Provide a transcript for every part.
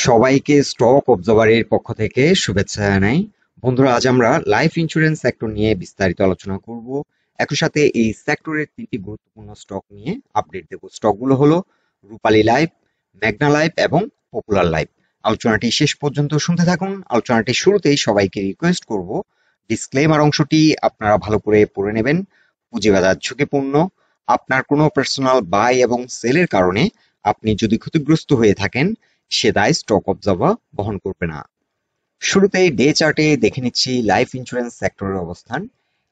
সবাইকে স্টক অবজারভারের পক্ষ থেকে শুভেচ্ছা জানাই। বন্ধুরা, আজ আমরা লাইফ ইন্স্যুরেন্স সেক্টর নিয়ে বিস্তারিত আলোচনা করব। একই সাথে এই সেক্টরের তিনটি গুরুত্বপূর্ণ স্টক নিয়ে আপডেট দেব। স্টকগুলো হলো রূপালী লাইফ, মেঘনা লাইফ এবং পপুলার লাইফ। আলোচনাটি শেষ পর্যন্ত শুনতে থাকুন। আলোচনাটি শুরুতেই সবাইকে রিকোয়েস্ট করব, ডিসক্লেমার অংশটি আপনারা ভালো করে পড়ে নেবেন। পুঁজিবাজার ঝুঁকিপূর্ণ। আপনার কোনো পার্সোনাল বাই এবং সেলের কারণে আপনি যদি ক্ষতিগ্রস্ত হয়ে থাকেন, সে দায় স্টক অবজারভার বহন করবে না। শুরুতেই ডে চার্টে দেখে নিচ্ছি লাইফ ইন্স্যুরেন্স সেক্টরের অবস্থান।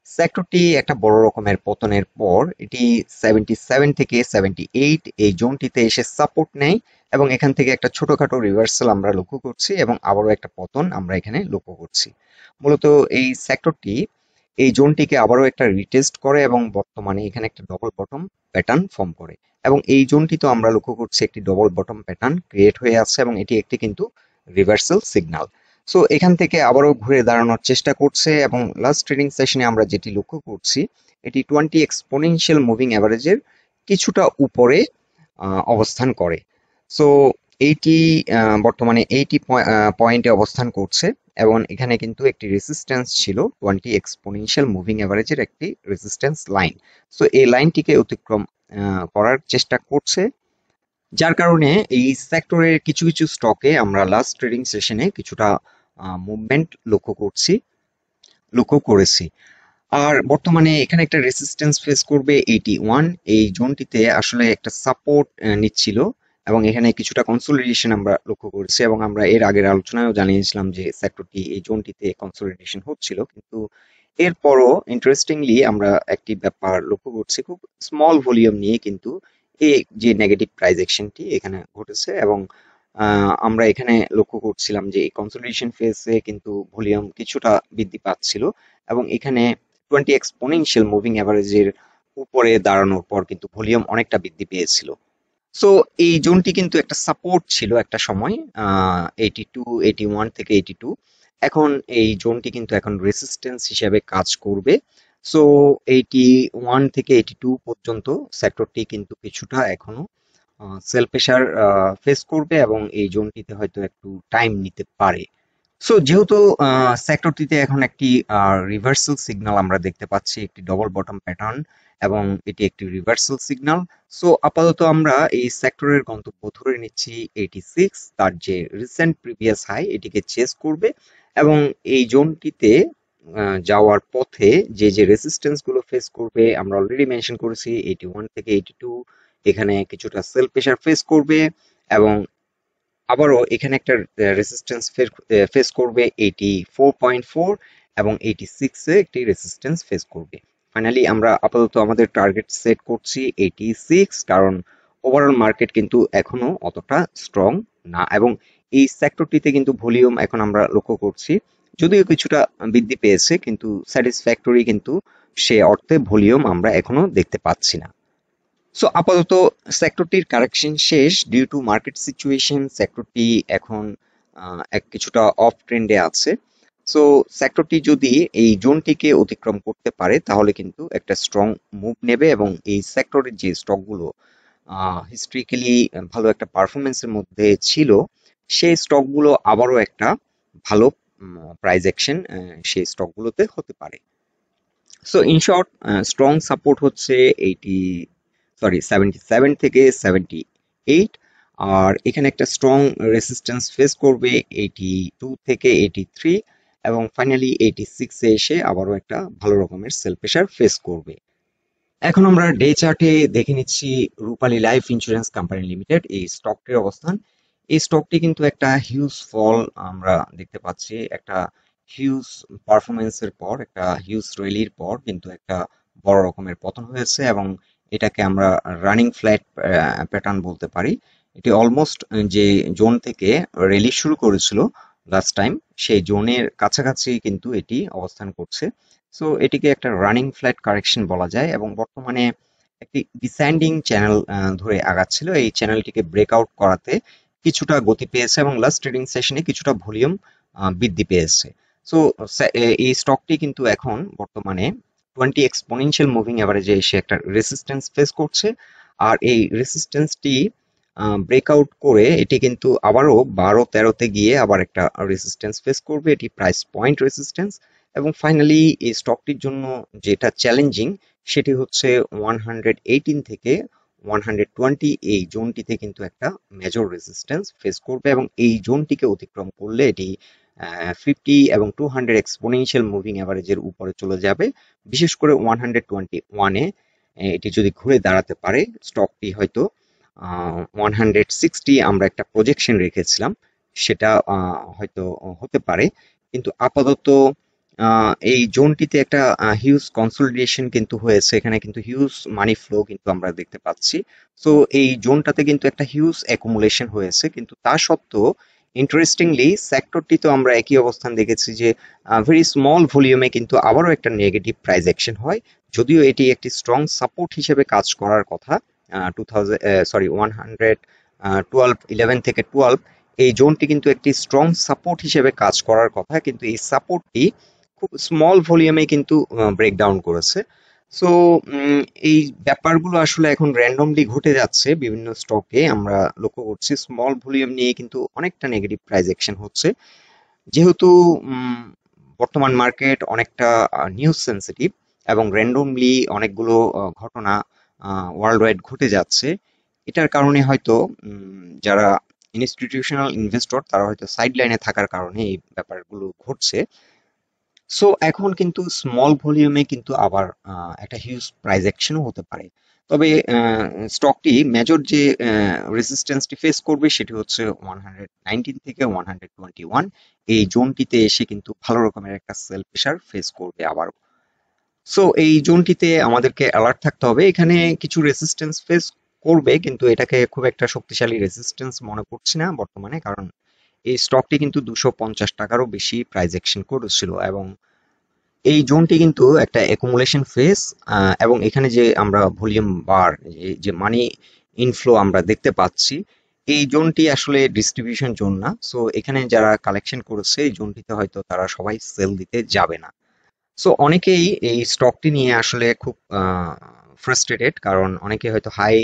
সেক্টরটি একটা বড় রকমের পতনের পর এটি 77 থেকে 78 এই জোনটিতে এসে সাপোর্ট নেয় এবং এখান থেকে একটা ছোটখাটো রিভার্সাল আমরা লক্ষ্য করছি এবং আবারও একটা পতন আমরা এখানে লক্ষ্য করছি। মূলত এই সেক্টরটি এই জোনটিকে আবারও একটা রিটেস্ট করে এবং বর্তমানে এখানে একটা ডবল বটম প্যাটার্ন ফর্ম করে এবং এই জোনটি তো আমরা লক্ষ্য করছি একটি ডবল বটম প্যাটার্ন ক্রিয়েট হয়ে আছে এবং এটি একটি কিন্তু রিভার্সাল সিগন্যাল। সো এখান থেকে আবারও ঘুরে দাঁড়ানোর চেষ্টা করছে এবং লাস্ট ট্রেডিং সেশনে আমরা যেটি লক্ষ্য করছি, এটি 20 এক্সপোনেনশিয়াল মুভিং অ্যাভারেজের কিছুটা উপরে অবস্থান করে। সো এইটি বর্তমানে 80 পয়েন্টে অবস্থান করছে এবং এখানে কিন্তু একটি রেজিস্ট্যান্স ছিল 20 এক্সপোনেনশিয়াল মুভিং অ্যাভারেজের একটি রেজিস্ট্যান্স লাইন। সো এই লাইনটিকে অতিক্রম করার চেষ্টা করছে, যার কারণে এই সেক্টরের কিছু কিছু স্টকে আমরা লাস্ট ট্রেডিং সেশনে কিছুটা মুভমেন্ট লক্ষ্য করেছি। আর বর্তমানে এখানে একটা রেসিস্ট্যান্স ফেস করবে 81। এই জোনটিতে আসলে একটা সাপোর্ট নিচ্ছিল এবং এখানে কিছুটা কনসোলিডেশন আমরা লক্ষ্য করেছি এবং আমরা এর আগের আলোচনায়ও জানিয়েছিলাম যে সেক্টরটি এই জোনটিতে কনসোলিডেশন হচ্ছিল, কিন্তু এরপরও ইন্টারেস্টিংলি আমরা একটি ব্যাপার লক্ষ্য করছি, খুব স্মল ভলিউম নিয়ে কিন্তু এই যে নেগেটিভ প্রাইস অ্যাকশনটি এখানে ঘটেছে এবং আমরা এখানে লক্ষ্য করছিলাম যে এই কনসোলিডেশন ফেজে কিন্তু ভলিউম কিছুটা বৃদ্ধি পাচ্ছিল এবং এখানে 20 এক্সপোনেনশিয়াল মুভিং অ্যাভারেজের উপরে দাঁড়ানোর পর কিন্তু ভলিউম অনেকটা বৃদ্ধি পেয়েছিল। সো এই জোনটি কিন্তু একটা সাপোর্ট ছিল একটা সময়, 82, 81 থেকে 82। এখন এই জোনটি কিন্তু এখন রেসিস্ট্যান্স হিসেবে কাজ করবে। সো 81 থেকে 82 পর্যন্ত সেক্টরটি কিন্তু কিছুটা এখনো সেল প্রেসার ফেস করবে এবং এই জোনটিতে হয়তো একটু টাইম নিতে পারে। সো যেহেতু সেক্টরটিতে এখন একটি রিভার্সাল সিগন্যাল আমরা দেখতে পাচ্ছি, একটি ডবল বটম প্যাটার্ন এবং এটি একটি রিভার্সাল সিগন্যাল। সো আপাতত আমরা এই সেক্টরের গন্তব্য ধরে নিচ্ছি 86, তার যে রিসেন্ট প্রিভিয়াস হাই এটিকে চেস করবে এবং এই জোনটিতে যাওয়ার পথে যে রেজিস্ট্যান্স গুলো ফেস করবে আমরা অলরেডি মেনশন করেছি 81 থেকে 82। এখানে কিছুটা সেল প্রেসার ফেস করবে এবং আবারও এখানে একটা রেজিস্ট্যান্স ফেস করবে 84.4 এবং 86 এ একটি রেজিস্ট্যান্স ফেস করবে। ফাইনালি আমরা আপাতত আমাদের টার্গেট সেট করছি 86, কারণ ওভারঅল মার্কেট কিন্তু এখনো অতটা স্ট্রং না এবং এই সেক্টরটিতে কিন্তু ভলিউম এখন আমরা লক্ষ্য করছি যদিও কিছুটা বৃদ্ধি পেয়েছে, কিন্তু স্যাটিসফ্যাক্টরি কিন্তু সে অর্থে ভলিউম আমরা এখনো দেখতে পাচ্ছি না। সো আপাতত সেক্টরটির কারেকশন শেষ ডিউ টু মার্কেট সিচুয়েশন। সেক্টরটি এখন কিছুটা অফ ট্রেন্ডে আছে। সো সেক্টরটি যদি এই জোনটিকে অতিক্রম করতে পারে তাহলে কিন্তু একটা স্ট্রং মুভ নেবে এবং এই সেক্টরের যে স্টকগুলো হিস্ট্রিক্যালি ভালো একটা পারফরমেন্সের মধ্যে ছিল, সেই স্টকগুলো আবারও একটা ভালো প্রাইস অ্যাকশন সেই স্টকগুলোতে হতে পারে। So in short, strong support হচ্ছে 77 থেকে 78, আর এখানে একটা স্ট্রং রেসিস্ট্যান্স ফেস করবে 82 থেকে 83 এবং ফাইনালি 86 এ এসে আবারও একটা ভালো রকমের সেল প্রেসার ফেস করবে। এখন আমরা ডে চার্টে দেখে নিচ্ছি রূপালী লাইফ ইন্স্যুরেন্স কোম্পানি লিমিটেড এই স্টকটির অবস্থান। এই স্টকটি কিন্তু একটা হিউজ ফল আমরা দেখতে পাচ্ছি, একটা হিউজ পারফরমেন্সের পর, একটা হিউজ র্যালির পর কিন্তু একটা বড় রকমের পতন হয়েছে এবং এটাকে আমরা রানিং ফ্ল্যাট প্যাটার্ন বলতে পারি। এটি অলমোস্ট যে জোন থেকে র্যালি শুরু করেছিল লাস্ট টাইম, সেই জোনের কাছাকাছি কিন্তু এটি অবস্থান করছে। সো এটিকে একটা রানিং ফ্ল্যাট কারেকশন বলা যায় এবং বর্তমানে একটি ডিসেন্ডিং চ্যানেল ধরে আগাচ্ছিল। এই চ্যানেলটিকে ব্রেকআউট করাতে কিছুটা গতি পেয়েছে এবং লাস্ট ট্রেডিং সেশনে কিছুটা ভলিউম বৃদ্ধি পেয়েছে। সো এই স্টকটি কিন্তু এখন বর্তমানে 20 এক্সপোনেনশিয়াল মুভিং অ্যাভারেজে এসে একটা রেসিস্ট্যান্স ফেস করছে আর এই রেসিস্ট্যান্সটি ব্রেকআউট করে এটি কিন্তু আবারও 12-13 গিয়ে আবার একটা রেজিস্ট্যান্স ফেস করবে, এটি প্রাইস পয়েন্ট রেজিস্ট্যান্স। এবং ফাইনালি এই স্টকটির জন্য যেটা চ্যালেঞ্জিং সেটি হচ্ছে 118 থেকে 120 এই জোনটিতে কিন্তু একটা মেজর রেজিস্ট্যান্স ফেস করবে, এবং এই জোনটিকে অতিক্রম করলে এটি 50 এবং 200 এক্সপোনেনশিয়াল মুভিং অ্যাভারেজের উপরে চলে যাবে। বিশেষ করে 121-এ এটি যদি ঘুরে দাঁড়াতে পারে, স্টকটি হয়তো 160 আমরা একটা প্রজেকশন রেখেছিলাম, সেটা হয়তো হতে পারে। কিন্তু আপাতত এই জোনটিতে একটা হিউজ কনসলিডেশন কিন্তু হয়েছে, এখানে কিন্তু হিউজ মানি ফ্লো কিন্তু আমরা দেখতে পাচ্ছি। সো এই জোনটাতে কিন্তু একটা হিউজ অ্যাকুমুলেশন হয়েছে, কিন্তু তা সত্ত্বেও ইন্টারেস্টিংলি সেক্টরটি তো আমরা একই অবস্থান দেখেছি যে ভেরি স্মল ভলিউমে কিন্তু আবারও একটা নেগেটিভ প্রাইস অ্যাকশন হয়, যদিও এটি একটি স্ট্রং সাপোর্ট হিসেবে কাজ করার কথা। 11 থেকে 12 এই জোনটি কিন্তু একটি স্ট্রং সাপোর্ট হিসেবে কাজ করার কথা, কিন্তু এই সাপোর্টটি খুব স্মল ভলিউমে কিন্তু ব্রেকডাউন করেছে। সো এই ব্যাপারগুলো আসলে এখন র্যান্ডমলি ঘটে যাচ্ছে বিভিন্ন স্টকে, আমরা লক্ষ্য করছি স্মল ভলিউম নিয়ে কিন্তু অনেকটা নেগেটিভ প্রাইস অ্যাকশন হচ্ছে। যেহেতু বর্তমান মার্কেট অনেকটা নিউজ সেন্সিটিভ এবং র্যান্ডমলি অনেকগুলো ঘটনা ওয়ার্ল্ড ওয়াইড ঘটে যাচ্ছে, এটার কারণে হয়তো যারা ইনস্টিটিউশনাল ইনভেস্টর তারা হয়তো সাইড লাইনে থাকার কারণে এই ব্যাপারগুলো ঘটছে। সো এখন কিন্তু স্মল ভলিউমে কিন্তু আবার একটা হিউজ প্রাইস অ্যাকশনও হতে পারে। তবে স্টকটি মেজর যে রেজিস্ট্যান্সটি ফেস করবে সেটি হচ্ছে 119 থেকে 121 এই জোনটিতে এসে কিন্তু ভালো রকমের একটা সেল প্রেশার ফেস করবে আবার। সো এই জোনটিতে আমাদেরকে অ্যালার্ট থাকতে হবে, এখানে কিছু রেজিস্ট্যান্স ফেস করবে কিন্তু এটাকে খুব একটা শক্তিশালী রেজিস্ট্যান্স মনে করছি না বর্তমানে, কারণ এই স্টকটি কিন্তু 250 টাকারও বেশি প্রাইস অ্যাকশন করেছিল, এবং এই জোনটি কিন্তু একটা অ্যাকুমুলেশন ফেজ, এবং এখানে যে আমরা ভলিউম বার যে মানি ইনফ্লো আমরা দেখতে পাচ্ছি, এই জোনটি আসলে ডিস্ট্রিবিউশন জোন না। সো এখানে যারা কালেকশন করেছে এই জোনটিতে হয়তো তারা সবাই সেল দিতে যাবে না। সো অনেকেই এই স্টকটি নিয়ে আসলে খুব ফ্রাস্ট্রেটেড, কারণ অনেকে হয়তো হাই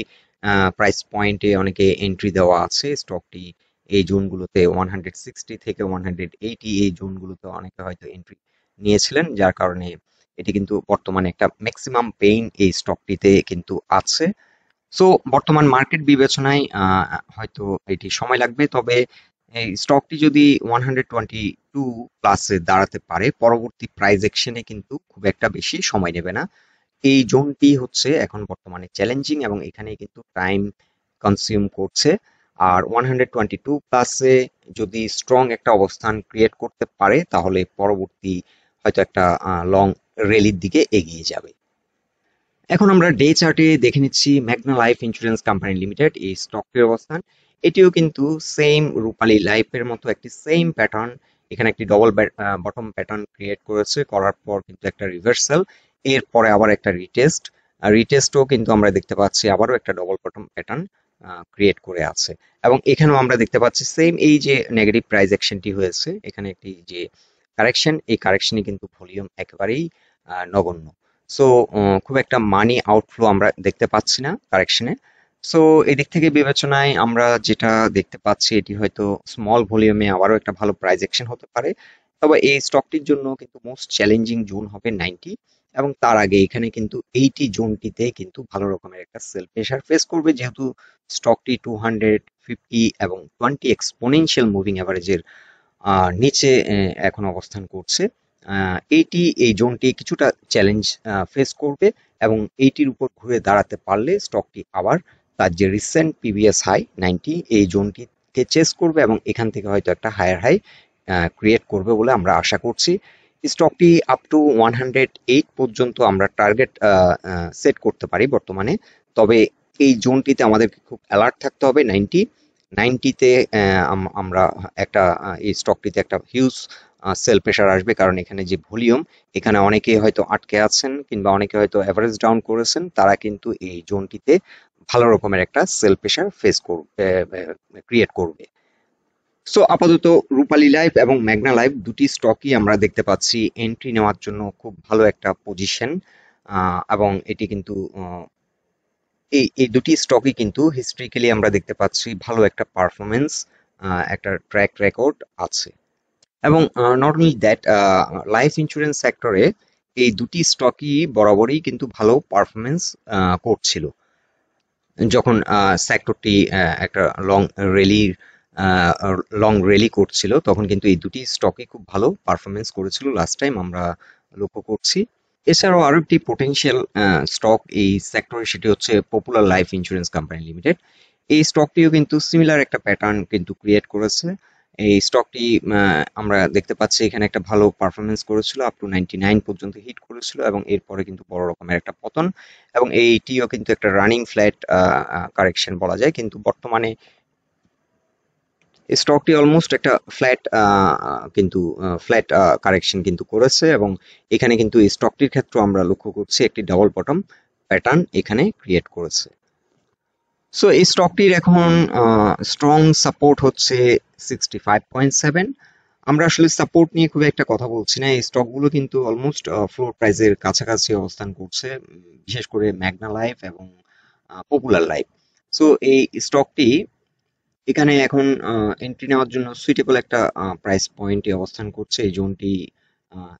প্রাইস পয়েন্টে অনেকে এন্ট্রি দেওয়া আছে স্টকটি এই জোনগুলোতে 160 থেকে 180 এই জোনগুলোতে অনেকে হয়তো এন্ট্রি নিয়েছিলেন, যার কারণে এটি কিন্তু বর্তমানে একটা ম্যাক্সিমাম পেইন এই স্টকটিতে কিন্তু আছে। সো বর্তমান মার্কেট বিবেচনায় হয়তো এটি সময় লাগবে, তবে এই স্টকটি যদি 122 প্লাসে দাঁড়াতে পারে পরবর্তী প্রাইস অ্যাকশনে কিন্তু খুব একটা বেশি সময় নেবে না। এই জোনটি হচ্ছে এখন বর্তমানে চ্যালেঞ্জিং এবং এখানে কিন্তু টাইম কনজিউম করছে। আর 122 প্লাসে যদি স্ট্রং একটা অবস্থান ক্রিয়েট করতে পারে তাহলে পরবর্তী হয়তো একটা লং র্যালির দিকে এগিয়ে যাবে। এখন আমরা ডে চার্টে দেখে নিচ্ছি Magna life insurance company limited এই স্টকটির অবস্থান। এটিও কিন্তু সেম রূপালী লাইফের মতো একটি সেম প্যাটার্ন, এখানে একটি ডবল বটম প্যাটার্ন ক্রিয়েট করেছে, করার পর কিন্তু একটা রিভার্সাল, এরপরে আবার একটা রিটেস্ট, রিটেস্টও কিন্তু আমরা দেখতে পাচ্ছি আবারও একটা ডবল বটম প্যাটার্ন ক্রিয়েট করে আছে। এবং এখানেও আমরা দেখতে পাচ্ছি সেম এই যে নেগেটিভ প্রাইস অ্যাকশনটি হয়েছে, এখানে একটি যে কারেকশন, এই কারেকশনে কিন্তু ভলিউম একেবারেই নগণ্য। সো খুব একটা মানি আউটফ্লো আমরা দেখতে পাচ্ছি না কারেকশনে। সো এদিক থেকে বিবেচনায় আমরা যেটা দেখতে পাচ্ছি এটি হয়তো স্মল ভলিউমে আবারও একটা ভালো প্রাইস অ্যাকশন হতে পারে। তবে এই স্টকটির জন্য কিন্তু মোস্ট চ্যালেঞ্জিং জোন হবে 90, এবং তার আগে এখানে কিন্তু 80 জোনটিতে কিন্তু ভালো রকমের একটা সেল প্রেশার ফেস করবে, যেহেতু স্টকটি 250 এবং 20 এক্সপোনেনশিয়াল মুভিং অ্যাভারেজের নিচে এখন অবস্থান করছে। এইটি এই জোনটি কিছুটা চ্যালেঞ্জ ফেস করবে, এবং এইটির উপর ঘুরে দাঁড়াতে পারলে স্টকটি আবার তার যে রিসেন্ট প্রিভিয়াস হাই 90 এই জোনটিকে চেস করবে এবং এখান থেকে হয়তো একটা হায়ার হাই ক্রিয়েট করবে বলে আমরা আশা করছি। স্টকটি আপ টু 108 পর্যন্ত আমরা টার্গেট সেট করতে পারি বর্তমানে, তবে এই জোনটিতে আমাদেরকে খুব অ্যালার্ট থাকতে হবে। 90তে আমরা একটা এই স্টকটিতে একটা হিউজ সেল প্রেশার আসবে, কারণ এখানে যে ভলিউম, এখানে অনেকে হয়তো আটকে আছেন কিংবা অনেকে হয়তো এভারেজ ডাউন করেছেন, তারা কিন্তু এই জোনটিতে ভালো রকমের একটা সেল প্রেশার ফেস করবে, ক্রিয়েট করবে। সো আপাতত রূপালী লাইফ এবং ম্যাগনা লাইফ দুটি স্টকই আমরা দেখতে পাচ্ছি এন্ট্রি নেওয়ার জন্য খুব ভালো একটা পজিশন, এবং এটি কিন্তু এই দুটি স্টকই কিন্তু হিস্ট্রিক্যালি আমরা দেখতে পাচ্ছি ভালো একটা পারফরমেন্স, একটা ট্র্যাক রেকর্ড আছে। এবং not only that, life insurance সেক্টরে এই দুটি স্টকই বরাবরই কিন্তু ভালো পারফরমেন্স করছিল। যখন সেক্টরটি একটা লং র্যালি লং র্যালি করছিল, তখন কিন্তু এই দুটি স্টকই খুব ভালো পারফরমেন্স করেছিল লাস্ট টাইম আমরা লক্ষ্য করছি। এছাড়াও আরো একটি পোটেনশিয়াল স্টক এই সেক্টরে, সেটি হচ্ছে popular life insurance company limited. এই স্টকটিও কিন্তু সিমিলার একটা প্যাটার্ন কিন্তু ক্রিয়েট করেছে। এই স্টকটি আমরা দেখতে পাচ্ছি এখানে একটা ভালো পারফরমেন্স করেছিল, আপ টু 99 পর্যন্ত হিট করেছিল, এবং এরপরে কিন্তু বড় রকমের একটা পতন, এবং এইটিও কিন্তু একটা রানিং ফ্ল্যাট কারেকশন বলা যায়। কিন্তু বর্তমানে স্টকটি অলমোস্ট একটা ফ্ল্যাট কিন্তু ফ্ল্যাট কারেকশন কিন্তু করেছে, এবং এখানে কিন্তু এই স্টকটির ক্ষেত্রে আমরা লক্ষ্য করছি একটি ডাবল বটম প্যাটার্ন এখানে ক্রিয়েট করেছে। সো এই স্টকটির এখন স্ট্রং সাপোর্ট হচ্ছে 65.7। আমরা আসলে সাপোর্ট নিয়ে খুব একটা কথা বলছি না, এই স্টকগুলো কিন্তু অলমোস্ট ফ্লোর প্রাইসের কাছাকাছি অবস্থান করছে, বিশেষ করে ম্যাগনা লাইফ এবং পপুলার লাইফ। সো এই স্টকটি এখানে এখন এন্ট্রি নেওয়ার জন্য সুইটেবল একটা প্রাইস পয়েন্টে অবস্থান করছে। এই জোনটি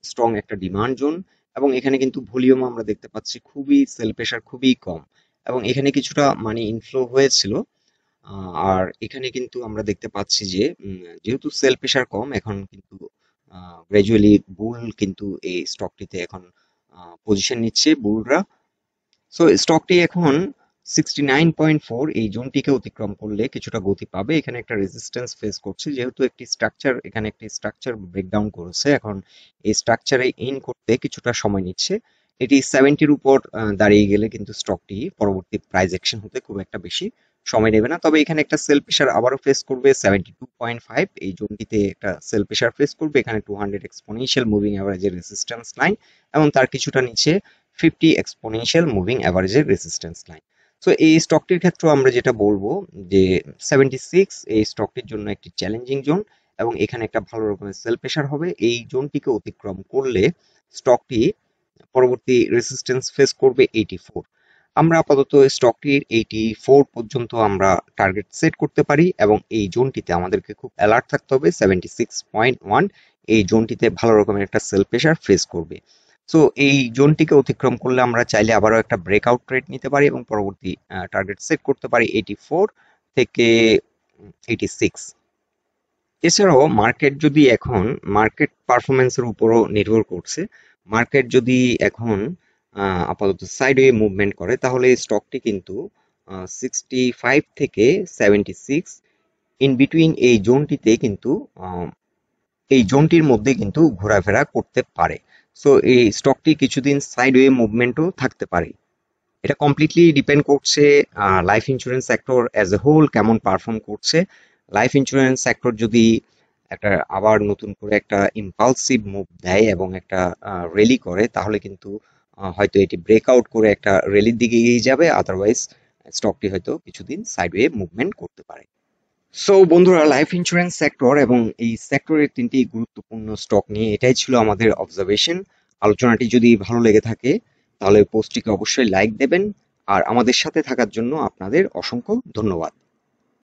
স্ট্রং একটা ডিমান্ড জোন, এবং এখানে কিন্তু ভলিউম আমরা দেখতে পাচ্ছি খুবই, সেল প্রেশার খুবই কম, এবং এখানে কিছুটা মানি ইনফ্লো হয়েছিল। আর এখানে কিন্তু আমরা দেখতে পাচ্ছি যে যেহেতু সেল প্রেশার কম, এখন কিন্তু গ্র্যাজুয়ালি বুল কিন্তু এই স্টকটিতে এখন পজিশন নিচ্ছে বুলরা। সো স্টকটি এখন 69.4 এই জোনটিকে অতিক্রম করলে কিছুটা গতি পাবে। এখানে একটা রেজিস্ট্যান্স ফেস করছে, যেহেতু একটি স্ট্রাকচার, এখানে একটি স্ট্রাকচার ব্রেকডাউন করেছে, এখন এই স্ট্রাকচারে ইন করতে কিছুটা সময় নিচ্ছে। এটি 70-র উপর দাঁড়িয়ে গেলে কিন্তু স্টকটি পরবর্তী প্রাইস অ্যাকশন হতে খুব একটা বেশি সময় নেবে না। তবে এখানে একটা সেল প্রেশার আবারও ফেস করবে 72.5, এই জোনটিতে একটা সেল প্রেশার ফেস করবে। এখানে 200 এক্সপোনেনশিয়াল মুভিং অ্যাভারেজের রেজিস্ট্যান্স লাইন, এবং তার কিছুটা নিচে 50 এক্সপোনেনশিয়াল মুভিং অ্যাভারেজের রেজিস্ট্যান্স লাইন। সো এই স্টকটির ক্ষেত্রে আমরা যেটা বলবো যে 76 এই স্টকটির জন্য একটি চ্যালেঞ্জিং জোন, এবং এখানে একটা ভালো রকমের সেল প্রেশার হবে। এই জোনটিকে অতিক্রম করলে স্টকটি পরবর্তী রেজিস্ট্যান্স ফেস করবে 84। আমরা আপাতত স্টকটির 84 পর্যন্ত আমরা টার্গেট সেট করতে পারি, এবং এই জোনটিতে আমাদেরকে খুব অ্যালার্ট থাকতে হবে। 76.1 এই জোনটিতে ভালো রকমের একটা সেল প্রেশার ফেস করবে। সো এই জোনটিকে অতিক্রম করলে আমরা চাইলে আবারও একটা ব্রেকআউট ট্রেড নিতে পারি, এবং পরবর্তী টার্গেট সেট করতে পারি 84 থেকে 86। এছাড়াও মার্কেট যদি এখন, মার্কেট পারফরমেন্সের উপরও নির্ভর করছে, মার্কেট যদি এখন আপাতত সাইডওয়ে মুভমেন্ট করে, তাহলে এই স্টকটি কিন্তু 65 থেকে 76 ইন বিটুইন এই জোনটিতে কিন্তু এই জোনটির মধ্যে কিন্তু ঘোরাফেরা করতে পারে। সো এই স্টকটি কিছুদিন সাইডওয়ে মুভমেন্টও থাকতে পারে। এটা কমপ্লিটলি ডিপেন্ড করছে life insurance sector as a whole কেমন পারফর্ম করছে। লাইফ ইন্স্যুরেন্স সেক্টর যদি একটা আবার নতুন করে একটা ইম্পালসিভ মুভ দেয় এবং একটা র্যালি করে, তাহলে কিন্তু হয়তো এটি ব্রেকআউট করে একটা র্যালির দিকে এগিয়ে যাবে, আদারওয়াইজ স্টকটি হয়তো কিছুদিন সাইডওয়ে মুভমেন্ট করতে পারে। সো বন্ধুরা, লাইফ ইন্স্যুরেন্স সেক্টর এবং এই সেক্টরের তিনটি গুরুত্বপূর্ণ স্টক নিয়ে এটাই ছিল আমাদের অবজারভেশন। আলোচনাটি যদি ভালো লেগে থাকে তাহলে পোস্টটিকে অবশ্যই লাইক দেবেন, আর আমাদের সাথে থাকার জন্য আপনাদের অসংখ্য ধন্যবাদ।